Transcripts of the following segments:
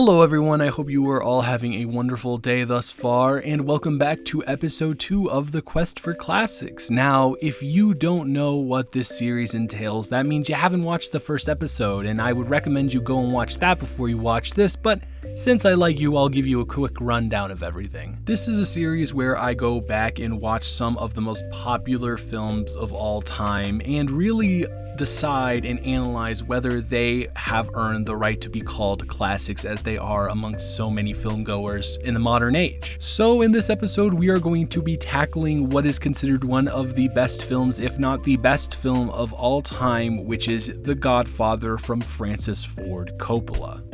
Hello everyone, I hope you are all having a wonderful day thus far, and welcome back to episode 2 of the Quest for Classics. Now, if you don't know what this series entails, that means you haven't watched the first episode, and I would recommend you go and watch that before you watch this, but since I like you, I'll give you a quick rundown of everything. This is a series where I go back and watch some of the most popular films of all time and really decide and analyze whether they have earned the right to be called classics as they are amongst so many filmgoers in the modern age. So in this episode, we are going to be tackling what is considered one of the best films, if not the best film of all time, which is The Godfather from Francis Ford Coppola.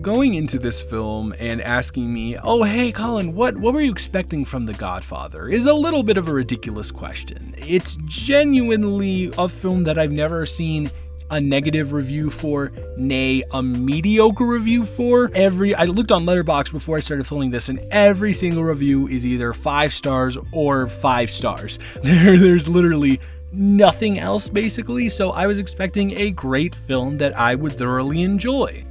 Going into this film and asking me, oh hey Colin, what were you expecting from The Godfather, is a little bit of a ridiculous question. It's genuinely a film that I've never seen a negative review for, nay, a mediocre review for. I looked on Letterboxd before I started filming this, and every single review is either 5 stars or 5 stars. There's literally nothing else basically, so I was expecting a great film that I would thoroughly enjoy.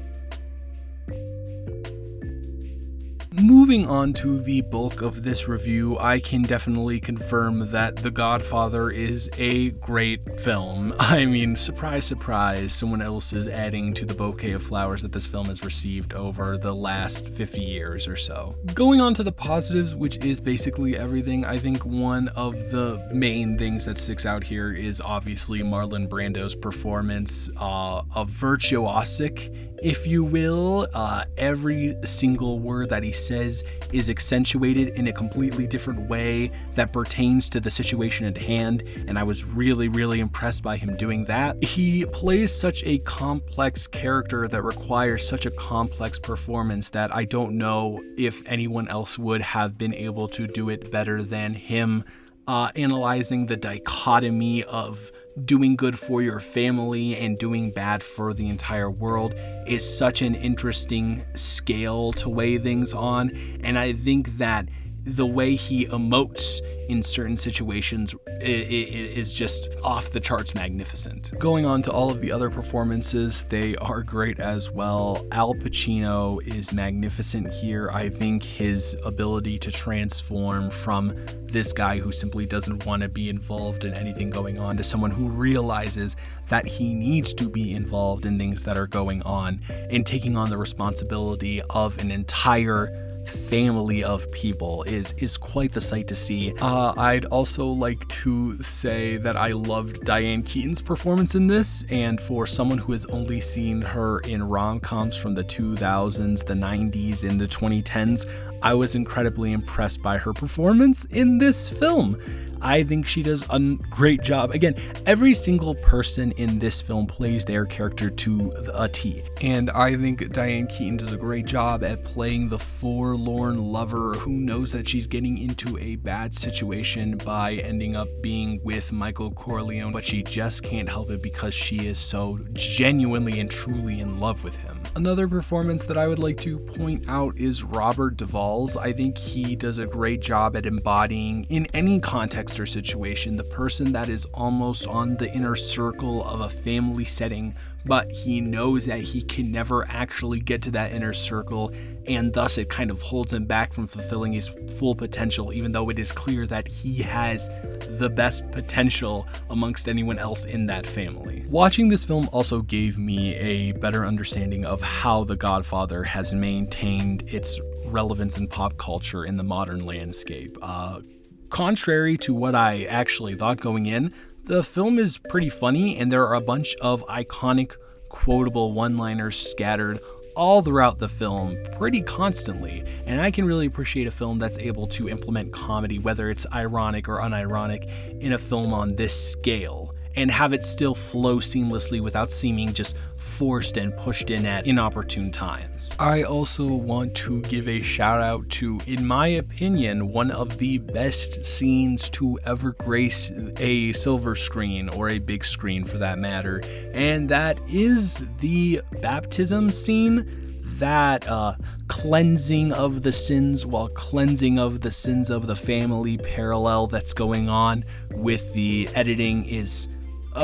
Moving on to the bulk of this review, I can definitely confirm that The Godfather is a great film. I mean, surprise, surprise, someone else is adding to the bouquet of flowers that this film has received over the last 50 years or so. Going on to the positives, which is basically everything, I think one of the main things that sticks out here is obviously Marlon Brando's performance, a virtuosic, if you will. Every single word that he says is accentuated in a completely different way that pertains to the situation at hand, and I was really impressed by him doing that. He plays such a complex character that requires such a complex performance that I don't know if anyone else would have been able to do it better than him. Analyzing the dichotomy of doing good for your family and doing bad for the entire world is such an interesting scale to weigh things on, and I think that the way he emotes in certain situations is just off the charts magnificent. Going on to all of the other performances, they are great as well. Al Pacino is magnificent here. I think his ability to transform from this guy who simply doesn't want to be involved in anything going on to someone who realizes that he needs to be involved in things that are going on and taking on the responsibility of an entire family of people is quite the sight to see. I'd also like to say that I loved Diane Keaton's performance in this, and for someone who has only seen her in rom-coms from the 2000s, the 90s, and the 2010s, I was incredibly impressed by her performance in this film. I think she does a great job. Again, every single person in this film plays their character to a T. And I think Diane Keaton does a great job at playing the forlorn lover who knows that she's getting into a bad situation by ending up being with Michael Corleone, but she just can't help it because she is so genuinely and truly in love with him. Another performance that I would like to point out is Robert Duvall's. I think he does a great job at embodying, in any context or situation, the person that is almost on the inner circle of a family setting, but he knows that he can never actually get to that inner circle, and thus it kind of holds him back from fulfilling his full potential, even though it is clear that he has the best potential amongst anyone else in that family. Watching this film also gave me a better understanding of how The Godfather has maintained its relevance in pop culture in the modern landscape. Contrary to what I actually thought going in, the film is pretty funny, and there are a bunch of iconic, quotable one-liners scattered all throughout the film pretty constantly, and I can really appreciate a film that's able to implement comedy, whether it's ironic or unironic, in a film on this scale, and have it still flow seamlessly without seeming just forced and pushed in at inopportune times. I also want to give a shout out to, in my opinion, one of the best scenes to ever grace a silver screen, or a big screen for that matter, and that is the baptism scene. That cleansing of the sins while cleansing of the sins of the family parallel that's going on with the editing is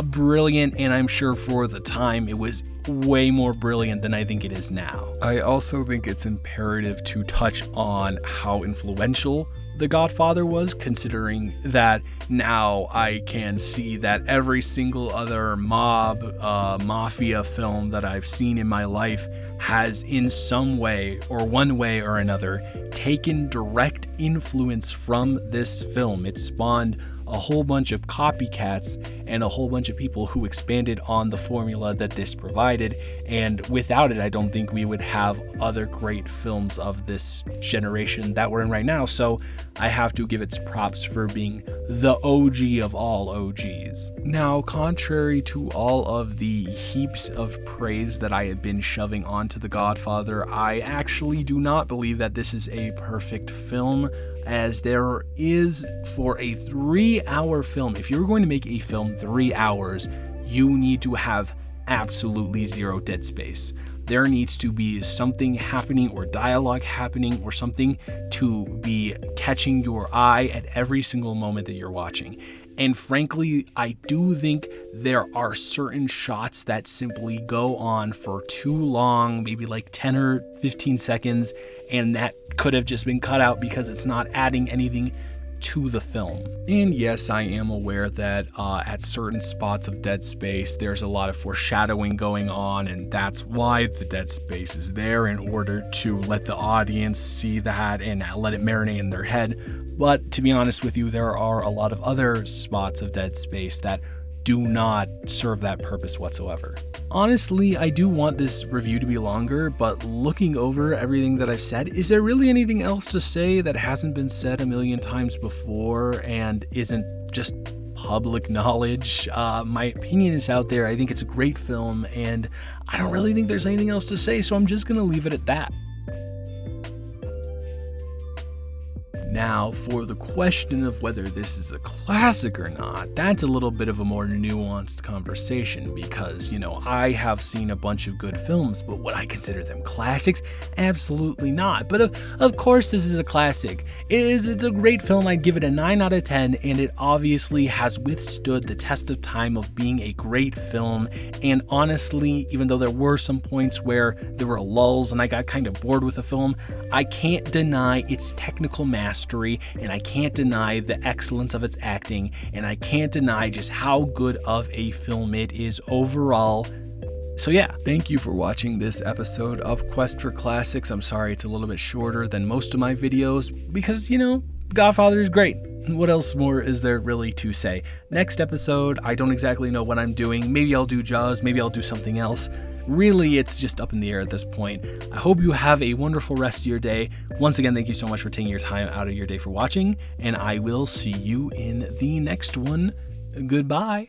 brilliant, and I'm sure for the time it was way more brilliant than I think it is now. I also think it's imperative to touch on how influential The Godfather was, considering that now I can see that every single other mafia film that I've seen in my life has in some way or one way or another taken direct influence from this film. It spawned a whole bunch of copycats and a whole bunch of people who expanded on the formula that this provided, and without it, I don't think we would have other great films of this generation that we're in right now. So I have to give it props for being the OG of all OGs. Now, contrary to all of the heaps of praise that I have been shoving onto The Godfather, I actually do not believe that this is a perfect film, as there is, for a 3-hour film, if you're going to make a film 3 hours, you need to have absolutely zero dead space. There needs to be something happening or dialogue happening or something to be catching your eye at every single moment that you're watching. And frankly, I do think there are certain shots that simply go on for too long, maybe like 10 or 15 seconds, and that could have just been cut out because it's not adding anything to the film. And yes, I am aware that at certain spots of dead space, there's a lot of foreshadowing going on, and that's why the dead space is there, in order to let the audience see that and let it marinate in their head. But to be honest with you, there are a lot of other spots of dead space that do not serve that purpose whatsoever. Honestly, I do want this review to be longer, but looking over everything that I've said, is there really anything else to say that hasn't been said a million times before and isn't just public knowledge? My opinion is out there. I think it's a great film, and I don't really think there's anything else to say, so I'm just gonna leave it at that. Now, for the question of whether this is a classic or not, that's a little bit of a more nuanced conversation because, I have seen a bunch of good films, but would I consider them classics? Absolutely not. But of course this is a classic. It's a great film. I'd give it a 9 out of 10, and it obviously has withstood the test of time of being a great film. And honestly, even though there were some points where there were lulls and I got kind of bored with the film, I can't deny its technical mastery, and I can't deny the excellence of its acting, and I can't deny just how good of a film it is overall. So yeah, thank you for watching this episode of Quest for Classics. I'm sorry it's a little bit shorter than most of my videos because, Godfather is great. What else more is there really to say? Next episode, I don't exactly know what I'm doing. Maybe I'll do Jaws, maybe I'll do something else. Really, it's just up in the air at this point. I hope you have a wonderful rest of your day. Once again, thank you so much for taking your time out of your day for watching, and I will see you in the next one. Goodbye.